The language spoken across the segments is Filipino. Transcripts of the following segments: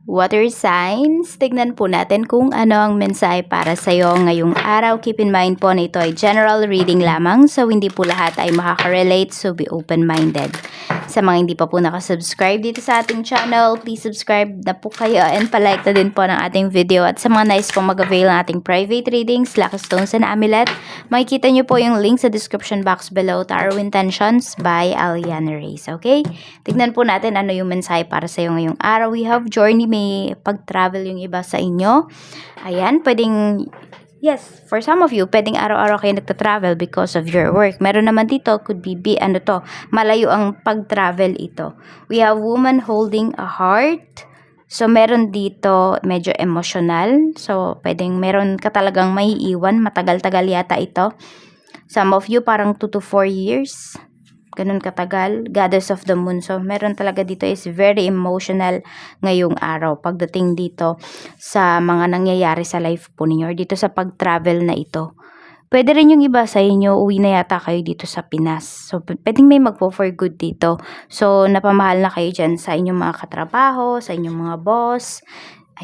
Water signs, tignan po natin kung ano ang mensahe para sa iyo ngayong araw. Keep in mind po na ito ay general reading lamang, so hindi po lahat ay makaka-relate, so be open-minded. Sa mga hindi pa po nakasubscribe dito sa ating channel, please subscribe na po kayo and palike na din po ng ating video. At sa mga nice pong mag-avail ng ating private readings, Lucky Stones and Amulet, makikita nyo po yung link sa description box below. Tarot Intentions by Aliana Reyes. Okay? Tignan po natin ano yung mensahe para sa iyo ngayong araw. We have journey, may pag-travel yung iba sa inyo. Ayan, pwedeng... Yes, for some of you, pwedeng araw-araw kayo nagta-travel because of your work. Meron naman dito, could be malayo ang pag-travel ito. We have woman holding a heart. So, meron dito medyo emotional. So, pwedeng meron ka talagang maiiwan. Matagal-tagal yata ito. Some of you, parang 2 to 4 years. Ganun katagal. Goddess of the Moon. So, meron talaga dito is very emotional ngayong araw. Pagdating dito sa mga nangyayari sa life po ninyo or dito sa pag-travel na ito. Pwede rin yung iba sa inyo, uwi na yata kayo dito sa Pinas. So, pwedeng may magpo for good dito. So, napamahal na kayo dyan sa inyong mga katrabaho, sa inyong mga boss.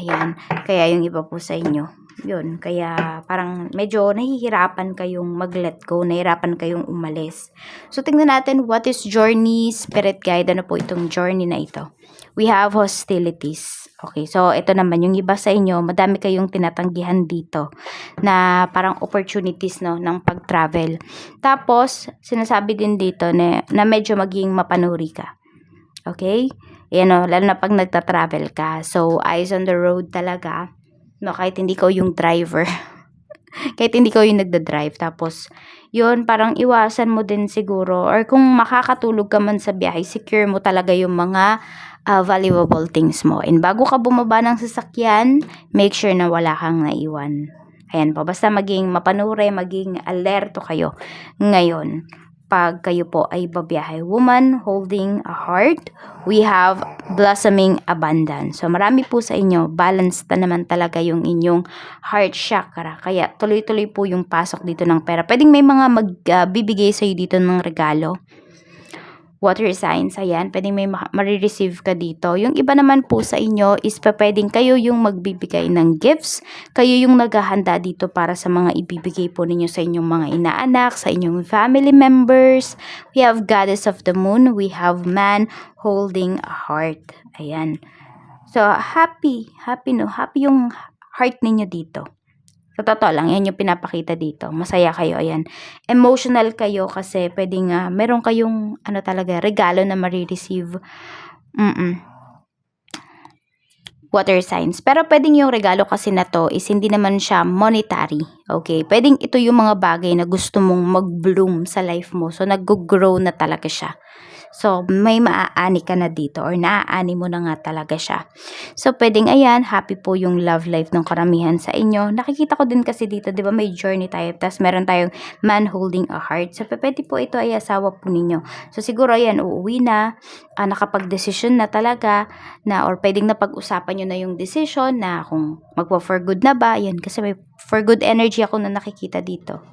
Ayan. Kaya yung iba po sa inyo. Yun, kaya parang medyo nahihirapan kayong mag-let go, nahihirapan kayong umalis. So, tingnan natin what is journey, spirit guide, ano po itong journey na ito. We have hostilities. Okay, so ito naman, yung iba sa inyo, madami kayong tinatanggihan dito na parang opportunities no, ng pag-travel. Tapos, sinasabi din dito na medyo maging mapanuri ka. Okay? Yan o, lalo na pag nagta-travel ka. So, eyes on the road talaga. No, kahit hindi ko yung driver. Kahit hindi ko yung nagda-drive. Tapos, yun, parang iwasan mo din siguro. Or kung makakatulog ka man sa biyahe, secure mo talaga yung mga valuable things mo. And bago ka bumaba ng sasakyan, make sure na wala kang naiwan. Ayan po, basta maging mapanuri, maging alerto kayo ngayon. Pag kayo po ay babiyahe. Woman holding a heart, we have blossoming abundance. So, marami po sa inyo, balanced na naman talaga yung inyong heart chakra. Kaya, tuloy-tuloy po yung pasok dito ng pera. Pwedeng may mga magbibigay sa iyo dito ng regalo. Water signs, ayan, pwedeng may marireceive ka dito. Yung iba naman po sa inyo is pwedeng kayo yung magbibigay ng gifts. Kayo yung naghahanda dito para sa mga ibibigay po ninyo sa inyong mga inaanak, sa inyong family members. We have Goddess of the Moon. We have man holding a heart. Ayan. So, happy yung heart ninyo dito. Sa totoo lang, yan yung pinapakita dito. Masaya kayo, ayan. Emotional kayo kasi pwedeng meron kayong talaga, regalo na marireceive. Water signs. Pero pwedeng yung regalo kasi na to is hindi naman siya monetary. Okay? Pwedeng ito yung mga bagay na gusto mong mag-bloom sa life mo. So, nag-grow na talaga siya. So, may maaani ka na dito or naaani mo na nga talaga siya. So, pwedeng ayan, happy po yung love life ng karamihan sa inyo. Nakikita ko din kasi dito, di ba may journey tayo, tapos meron tayong man holding a heart. So, pwede po ito ay asawa po ninyo. So, siguro ayan, uuwi na, nakapag-decision na talaga, na or pwedeng napag-usapan nyo na yung decision na kung magpo-for good na ba, ayan, kasi may for good energy ako na nakikita dito.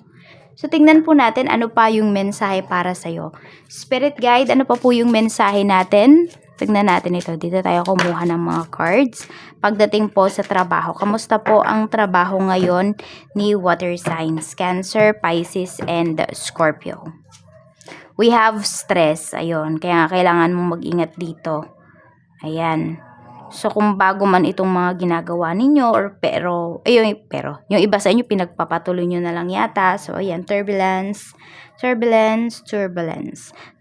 So, tingnan po natin ano pa yung mensahe para sa'yo. Spirit guide, ano pa po yung mensahe natin? Tingnan natin ito. Dito tayo kumuha ng mga cards. Pagdating po sa trabaho, kamusta po ang trabaho ngayon ni water signs? Cancer, Pisces, and Scorpio. We have stress. Ayun. Kaya kailangan mong mag-ingat dito. Ayan. So, kung bago man itong mga ginagawa ninyo, pero, yung iba sa inyo, pinagpapatuloy nyo na lang yata. So, ayan, turbulence,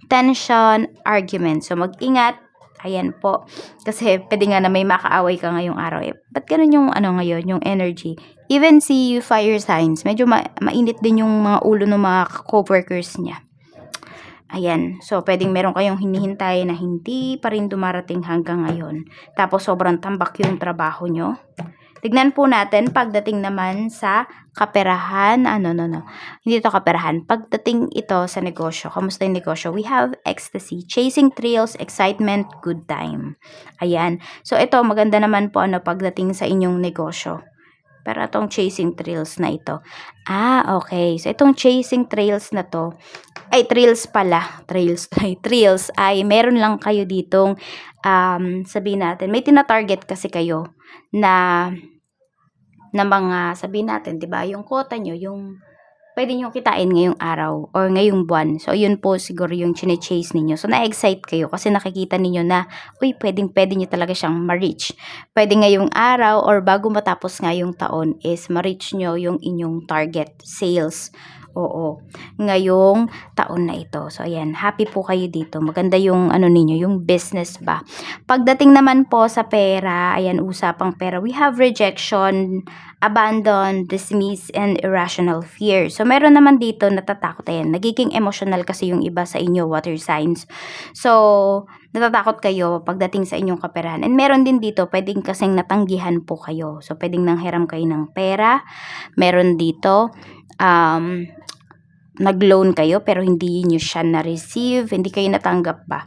tension, argument. So, mag-ingat. Ayan po. Kasi, pwede nga na may makaaway ka ngayong araw. Ba't ganun yung, ngayon, yung energy? Even si fire signs, medyo mainit din yung mga ulo ng mga co-workers niya. Ayan. So, pwedeng meron kayong hinihintay na hindi pa rin dumarating hanggang ngayon. Tapos, sobrang tambak yung trabaho nyo. Tignan po natin pagdating naman sa kaperahan. Hindi ito kaperahan. Pagdating ito sa negosyo. Kamusta yung negosyo? We have ecstasy, chasing thrills, excitement, good time. Ayan. So, ito maganda naman po pagdating sa inyong negosyo. Pero itong chasing thrills na ito. Okay. So, itong chasing trails na to, ay thrills pala. Thrills ay meron lang kayo ditong, sabihin natin, may tina-target kasi kayo na mga, sabihin natin, 'di ba, yung quota nyo, yung pwede nyo kitain ngayong araw or ngayong buwan. So, yun po siguro yung chine-chase ninyo. So, na-excite kayo kasi nakikita ninyo na, uy, pwede nyo talaga siyang ma-reach. Pwede ngayong araw or bago matapos ngayong taon is ma-reach nyo yung inyong target sales. Oo, ngayong taon na ito. So, ayan, happy po kayo dito. Maganda yung ano ninyo, yung business ba. Pagdating naman po sa pera, ayan, usapang pera, we have rejection, abandon, dismiss, and irrational fear. So, meron naman dito natatakot. Ayan, nagiging emotional kasi yung iba sa inyo, water signs. So, natatakot kayo pagdating sa inyong kaperahan. And meron din dito, pwedeng kasing natanggihan po kayo. So, pwedeng nanghiram kayo ng pera. Meron dito, nag-loan kayo pero hindi nyo siya na-receive, hindi kayo natanggap ba.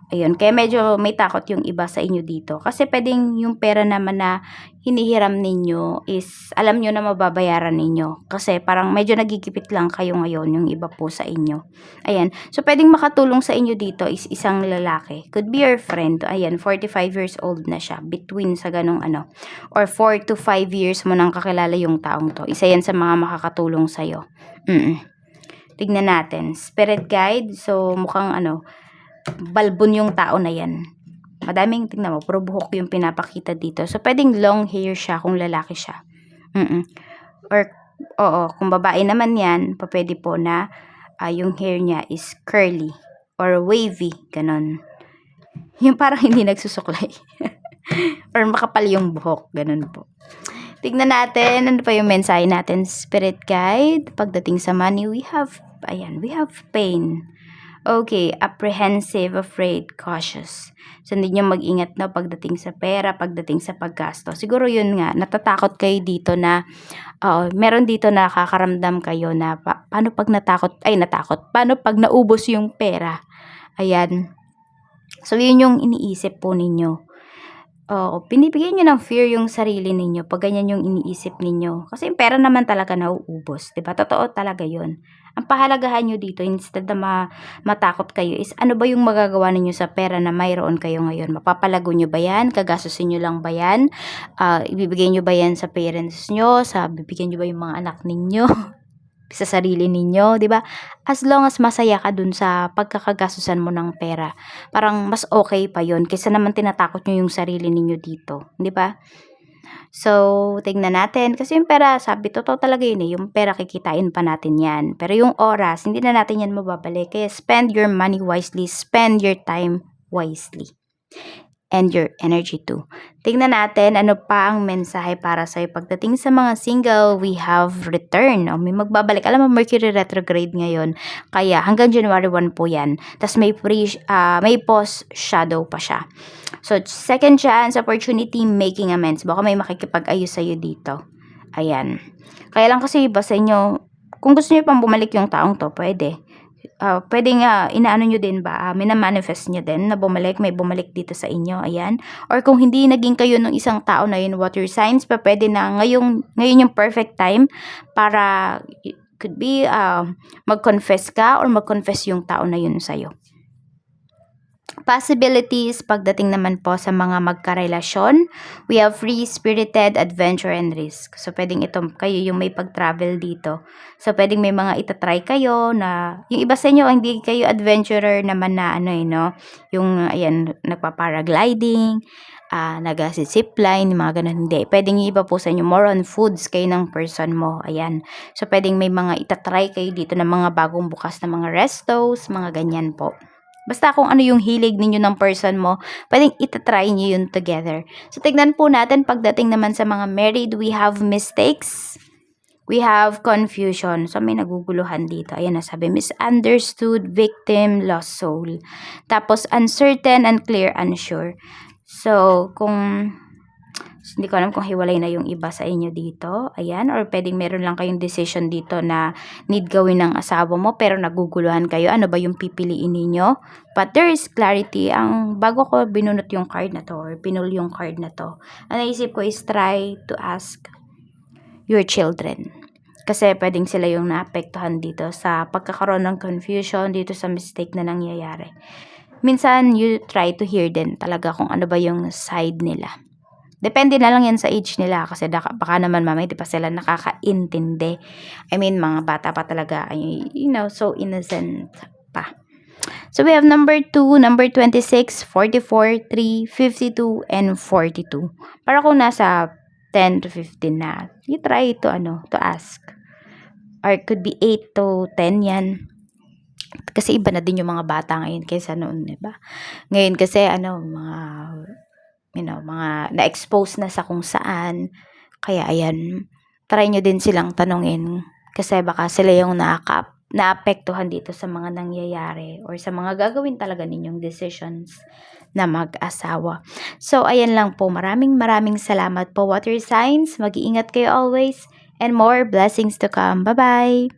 Ayun, kaya medyo may takot yung iba sa inyo dito. Kasi pwedeng yung pera naman na hinihiram ninyo is alam nyo na mababayaran ninyo. Kasi parang medyo nagigipit lang kayo ngayon yung iba po sa inyo. Ayan, so pwedeng makatulong sa inyo dito is isang lalaki. Could be your friend. Ayan, 45 years old na siya. Between sa ganong ano. Or 4 to 5 years mo nang kakilala yung taong to. Isa yan sa mga makakatulong sa'yo. Tignan natin. Spirit guide. So, mukhang balbon yung tao na yan. Madaming, tingnan mo, puro buhok yung pinapakita dito. So, pwedeng long hair siya kung lalaki siya. Or, kung babae naman yan, pwede po na yung hair niya is curly or wavy, ganon. Yung parang hindi nagsusuklay. Or makapal yung buhok, ganon po. Tignan natin, ano pa yung mensahe natin, spirit guide. Pagdating sa money, we have pain. Okay, apprehensive, afraid, cautious. So, hindi nyo mag-ingat na pagdating sa pera, pagdating sa paggasto. Siguro yun nga, natatakot kayo dito na, meron dito na nakakaramdam kayo na, paano pag paano pag naubos yung pera? Ayan. So, yun yung iniisip po ninyo. Binibigyan nyo ng fear yung sarili ninyo pag ganyan yung iniisip ninyo. Kasi yung pera naman talaga nauubos, diba? Totoo talaga yun. Ang pahalagahan nyo dito, instead na matakot kayo, is ano ba yung magagawa ninyo sa pera na mayroon kayo ngayon? Mapapalago nyo ba yan? Kagasusin nyo lang ba yan? Ibibigay nyo ba yan sa parents nyo? Bibigyan nyo ba yung mga anak ninyo? Sa sarili ninyo, 'di ba? As long as masaya ka dun sa pagkakagastusan mo ng pera, parang mas okay pa 'yon kaysa naman tinatakot niyo yung sarili ninyo dito, 'di ba? So, tignan natin kasi yung pera, sabi totoo talaga yun yung pera kikitain pa natin 'yan. Pero yung oras, hindi na natin 'yan mababalik. Kaya spend your money wisely, spend your time wisely. And your energy too. Tingnan natin ano pa ang mensahe para sa'yo. Pagdating sa mga single, we have return. May magbabalik. Alam mo, Mercury retrograde ngayon. Kaya hanggang January 1 po yan. Tapos may post shadow pa siya. So, second chance, opportunity, making amends. Baka may makikipag-ayos sa'yo dito. Ayan. Kaya lang kasi iba sa inyo, kung gusto niyo pang bumalik yung taong to, pwede. Pwedeng inaano nyo din ba, minamanifest nyo din na may bumalik dito sa inyo, ayan. Or kung hindi naging kayo ng isang tao na yun, water signs, pwede na ngayon yung perfect time para, could be, mag-confess ka or mag-confess yung tao na yun sa'yo. Possibilities, pagdating naman po sa mga magkarelasyon, we have free-spirited, adventure, and risk. So, pwedeng kayo yung may pag-travel dito. So, pwedeng may mga itatry kayo na, yung iba sa inyo, hindi kayo adventurer naman na yung, ayan, nagpa-paragliding, nag-zipline, mga ganun, hindi. Pwedeng yung iba po sa inyo, more on foods kayo ng person mo, ayan. So, pwedeng may mga itatry kayo dito na mga bagong bukas na mga restos, mga ganyan po. Basta kung ano yung hilig ninyo ng person mo, pwedeng itatry nyo yun together. So, tignan po natin pagdating naman sa mga married, we have mistakes. We have confusion. So, may naguguluhan dito. Ayan na sabi, misunderstood, victim, lost soul. Tapos, uncertain, unclear, unsure. So, hindi ko alam kung hiwalay na yung iba sa inyo dito. Ayan. Or pwedeng meron lang kayong decision dito na need gawin ng asawa mo pero naguguluhan kayo. Ano ba yung pipiliin ninyo? But there is clarity. Bago ko binunot yung card na to or pinul yung card na to, ang naisip ko is try to ask your children. Kasi pwedeng sila yung naapektuhan dito sa pagkakaroon ng confusion dito sa mistake na nangyayari. Minsan, you try to hear din talaga kung ano ba yung side nila. Depende na lang yan sa age nila kasi baka naman mamay di pa sila nakakaintindi. I mean, mga bata pa talaga, so innocent pa. So we have number 2, number 26, 44, 3, 52, and 42. Para kung nasa 10 to 15 na, you try to ask. Or it could be 8 to 10 yan. Kasi iba na din yung mga bata ngayon kaysa noon, di ba? Ngayon kasi mga na-expose na sa kung saan. Kaya ayan, try nyo din silang tanungin kasi baka sila yung naapektuhan dito sa mga nangyayari or sa mga gagawin talaga ninyong decisions na mag-asawa. So ayan lang po, maraming salamat po water signs. Mag-iingat kayo always and more blessings to come. Bye-bye!